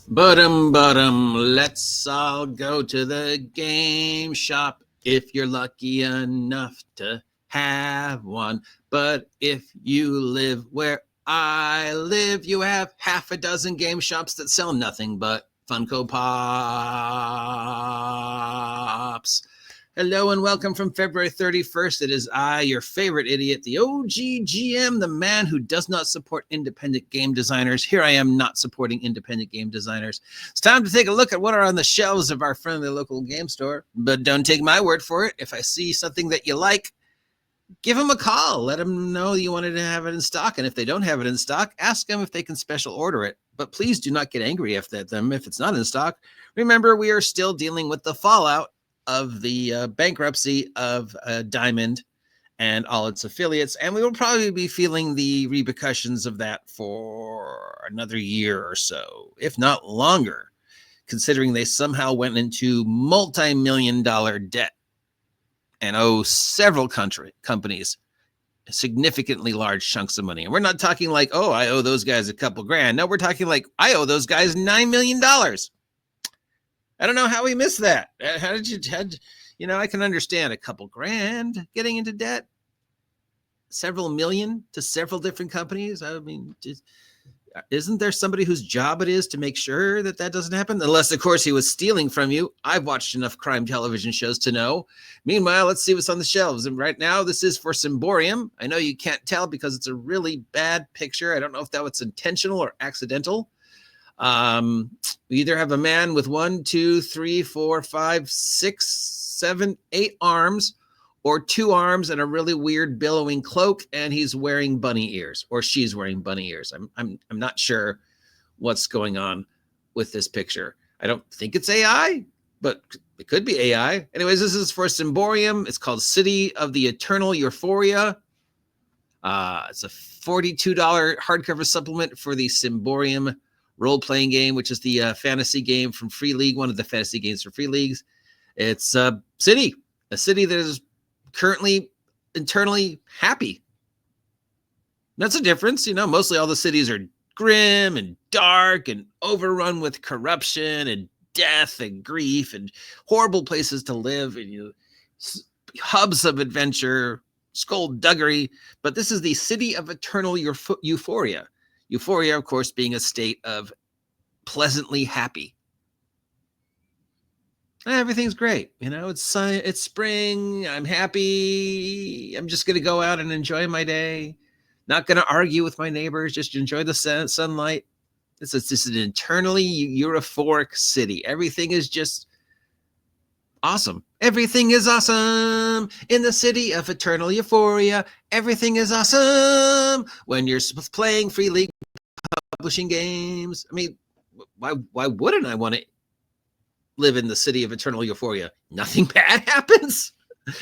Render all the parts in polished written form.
Let's all go to the game shop if you're lucky enough to have one. But if you live where I live, you have half a dozen game shops that sell nothing but Funko Pops. Hello and welcome from February 31st. It is I, your favorite idiot, the OGGM, the man who does not support independent game designers. Here I am not supporting independent game designers. It's time to take a look at what are on the shelves of our friendly local game store. But don't take my word for it. If I see something that you like, give them a call. Let them know you wanted to have it in stock. And if they don't have it in stock, ask them if they can special order it. But please do not get angry at them if it's not in stock. Remember, we are still dealing with the fallout of the bankruptcy of Diamond and all its affiliates, and we will probably be feeling the repercussions of that for another year or so, if not longer, considering they somehow went into multi-million-dollar debt and owe several companies significantly large chunks of money. And we're not talking like, oh, I owe those guys a couple grand. No, we're talking like, I owe those guys $9 million. I don't know how we missed that. How did you, I can understand a couple grand getting into debt, several million to several different companies. I mean, isn't there somebody whose job it is to make sure that that doesn't happen? Unless, of course, he was stealing from you. I've watched enough crime television shows to know. Meanwhile, let's see what's on the shelves. And right now, this is for Symborium. I know you can't tell because it's a really bad picture. I don't know if that was intentional or accidental. We either have a man with 1, 2, 3, 4, 5, 6, 7, 8 arms, or 2 arms and a really weird billowing cloak, and he's wearing bunny ears, or she's wearing bunny ears. I'm not sure what's going on with this picture. I don't think it's AI, but it could be AI. Anyways, this is for Symborium. It's called City of the Eternal Euphoria. It's a $42 hardcover supplement for the Symborium role-playing game, which is the fantasy game from Free League, one of the fantasy games from Free Leagues. It's a city that is currently internally happy. That's a difference. Mostly all the cities are grim and dark and overrun with corruption and death and grief and horrible places to live and hubs of adventure, skullduggery. But this is the City of Eternal Euphoria. Euphoria, of course, being a state of pleasantly happy. Everything's great. It's spring. I'm happy. I'm just going to go out and enjoy my day. Not going to argue with my neighbors. Just enjoy the sunlight. This is an internally euphoric city. Everything is just awesome. Everything is awesome in the City of Eternal Euphoria. Everything is awesome when you're playing Free League publishing games. I mean, why wouldn't I want to live in the City of Eternal Euphoria? Nothing bad happens.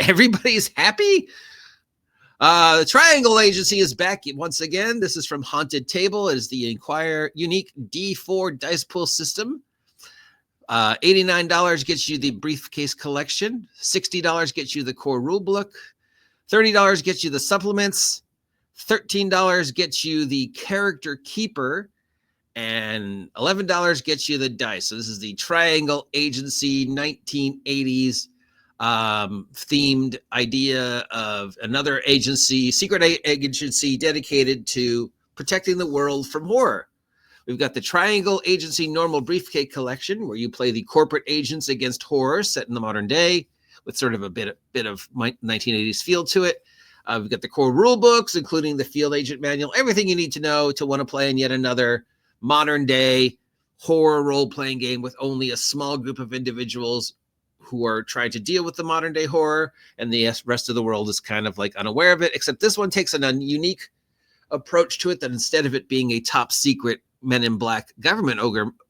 Everybody's happy. The Triangle Agency is back once again. This is from Haunted Table. It is the unique D4 dice pool system. $89 gets you the briefcase collection. $60 gets you the core rulebook. $30 gets you the supplements. $13 gets you the character keeper. And $11 gets you the dice. So this is the Triangle Agency 1980s themed idea of another agency, secret agency dedicated to protecting the world from horror. We've got the Triangle Agency Normal Briefcase Collection, where you play the corporate agents against horror set in the modern day with sort of a bit of 1980s feel to it. We've got the core rule books, including the field agent manual, everything you need to know to want to play in yet another modern day horror role-playing game with only a small group of individuals who are trying to deal with the modern day horror, and the rest of the world is kind of like unaware of it, except this one takes a unique approach to it, that instead of it being a top secret Men in Black government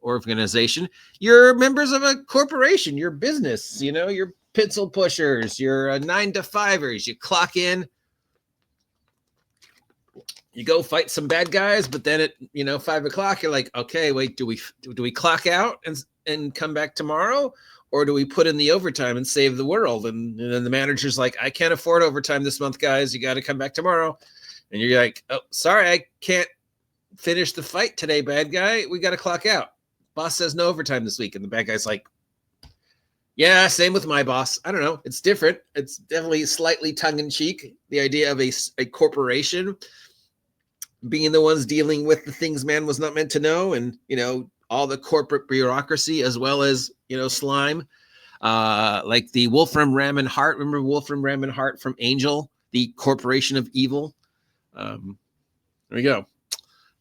organization, you're members of a corporation, your business, your pencil pushers, your 9-to-5ers. You clock in, you go fight some bad guys, but then at 5 o'clock, you're like, okay, wait, do we clock out and come back tomorrow, or do we put in the overtime and save the world? And then the manager's like, I can't afford overtime this month, guys. You got to come back tomorrow. And you're like, oh, sorry, I can't finish the fight today, bad guy. We got to clock out. Boss says no overtime this week. And the bad guy's like, yeah, same with my boss. I don't know. It's different. It's definitely slightly tongue-in-cheek. The idea of a corporation being the ones dealing with the things man was not meant to know, and, you know, all the corporate bureaucracy, as well as, you know, slime. Like the Wolfram Ram and Heart. Remember Wolfram Ram and Heart from Angel, the Corporation of Evil? There we go.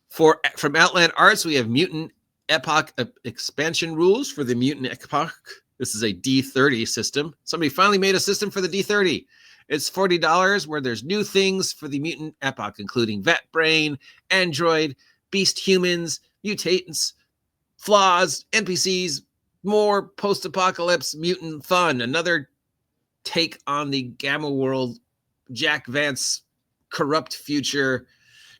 From Outland Arts, we have Mutant Epoch expansion rules for the Mutant Epoch. This is a D30 system. Somebody finally made a system for the D30. It's $40, where there's new things for the Mutant Epoch, including Vet Brain, Android, Beast Humans, Mutants, Flaws, NPCs, more post-apocalypse mutant fun. Another take on the Gamma World, Jack Vance, corrupt future,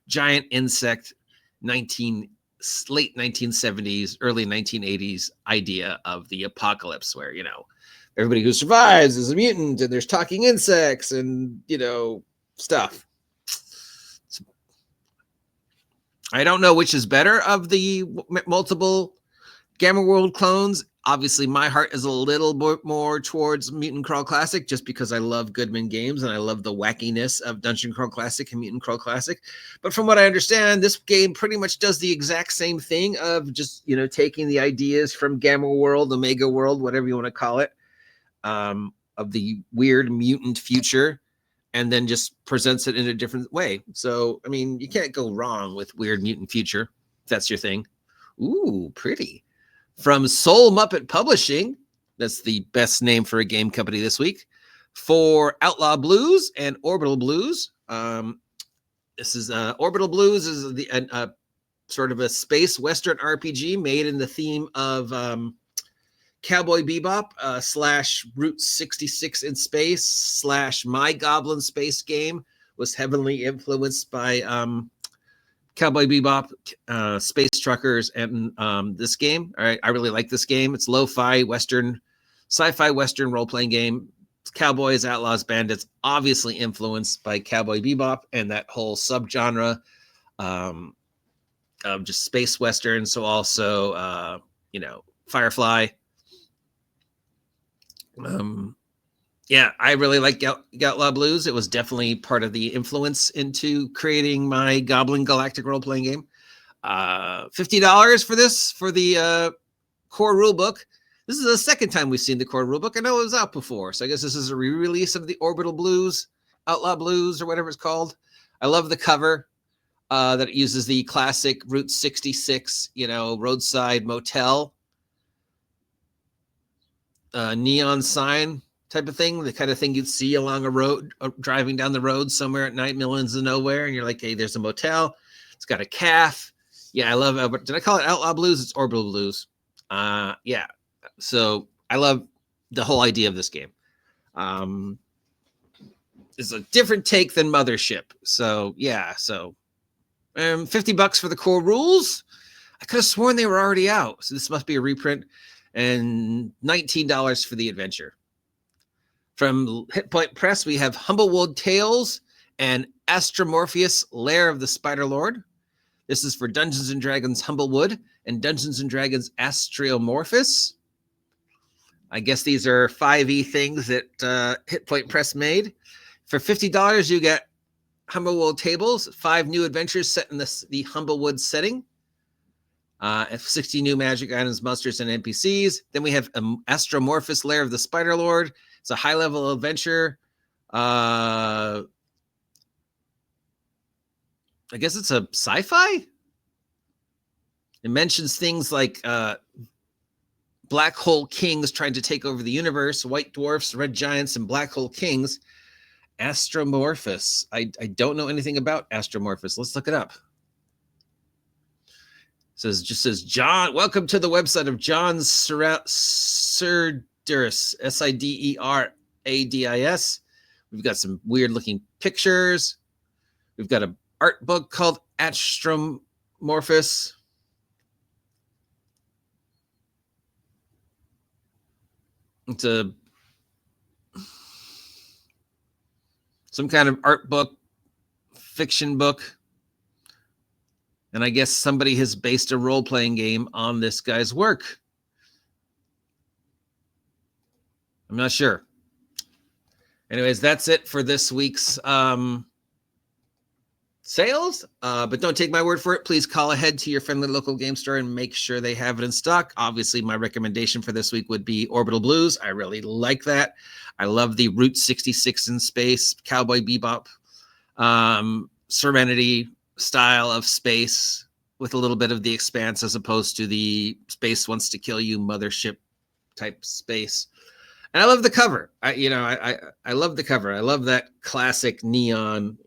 giant insect, late 1970s, early 1980s idea of the apocalypse, where, you know, everybody who survives is a mutant and there's talking insects and, you know, stuff. I don't know which is better of the multiple Gamma World clones. Obviously, my heart is a little bit more towards Mutant Crawl Classic, just because I love Goodman games and I love the wackiness of Dungeon Crawl Classic and Mutant Crawl Classic. But from what I understand, this game pretty much does the exact same thing of just, you know, taking the ideas from Gamma World, Omega World, whatever you want to call it, of the weird mutant future, and then just presents it in a different way. So, I mean, you can't go wrong with weird mutant future, if that's your thing. Ooh, pretty. From Soul Muppet Publishing, that's the best name for a game company this week, for Outlaw Blues and Orbital Blues. This is Orbital Blues is the sort of a space Western RPG made in the theme of Cowboy Bebop / Route 66 in space / My Goblin Space game. Was heavily influenced by Cowboy Bebop, Space Truckers, and this game. All right, I really like this game. It's lo-fi Western, sci-fi Western role-playing game. It's cowboys, outlaws, bandits, obviously influenced by Cowboy Bebop and that whole subgenre of just space Western. So also, you know, Firefly. Yeah, I really like Outlaw Blues. It was definitely part of the influence into creating my Goblin Galactic role-playing game. $50 for this, for the core rulebook. This is the second time we've seen the core rulebook. I know it was out before, so I guess this is a re-release of the Orbital Blues, Outlaw Blues, or whatever it's called. I love the cover that it uses the classic Route 66, you know, roadside motel neon sign type of thing, the kind of thing you'd see along a road, driving down the road somewhere at night, millions of nowhere, and you're like, hey, there's a motel. It's got a calf. Yeah, I love it. Did I call it Outlaw Blues? It's Orbital Blues. Yeah. So I love the whole idea of this game. It's a different take than Mothership. So yeah. So $50 for the core rules. I could have sworn they were already out. So this must be a reprint. And $19 for the adventure. From Hit Point Press, we have Humblewood Tales and Astromorpheus, Lair of the Spider Lord. This is for Dungeons and Dragons Humblewood and Dungeons and Dragons Astromorphous. I guess these are 5e things that Hit Point Press made. For $50, you get Humblewood Tables, 5 new adventures set in the Humblewood setting. 60 new magic items, monsters, and NPCs. Then we have Astromorphous, Lair of the Spider Lord. It's a high-level adventure. I guess it's a sci-fi. It mentions things like black hole kings trying to take over the universe, white dwarfs, red giants, and black hole kings. Astromorphous. I don't know anything about Astromorphous. Let's look it up. Says John. Welcome to the website of John Sideris, Sideradis. We've got some weird looking pictures. We've got an art book called Astromorphous. It's some kind of art book, fiction book. And I guess somebody has based a role-playing game on this guy's work. I'm not sure. Anyways, that's it for this week's sales. But don't take my word for it. Please call ahead to your friendly local game store and make sure they have it in stock. Obviously, my recommendation for this week would be Orbital Blues. I really like that. I love the Route 66 in space, Cowboy Bebop, Serenity style of space with a little bit of the Expanse as opposed to the space wants to kill you mothership type space. And I love the cover. I love the cover. I love that classic neon,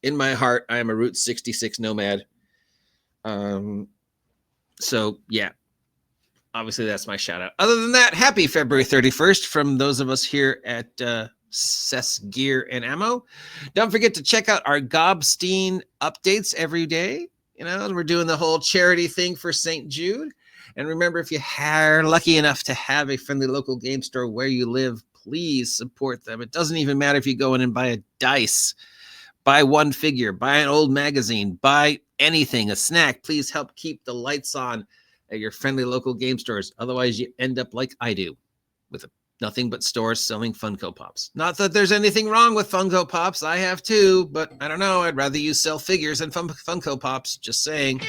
in my heart, I am a Route 66 nomad. So yeah, obviously that's my shout out. Other than that, happy February 31st from those of us here at Seths Gear and Ammo. Don't forget to check out our Gobstein updates every day. We're doing the whole charity thing for St. Jude. And remember, if you are lucky enough to have a friendly local game store where you live, please support them. It doesn't even matter if you go in and buy a dice, buy one figure, buy an old magazine, buy anything, a snack. Please help keep the lights on at your friendly local game stores. Otherwise, you end up like I do, with nothing but stores selling Funko Pops. Not that there's anything wrong with Funko Pops. I have too, but I don't know. I'd rather you sell figures than Funko Pops. Just saying.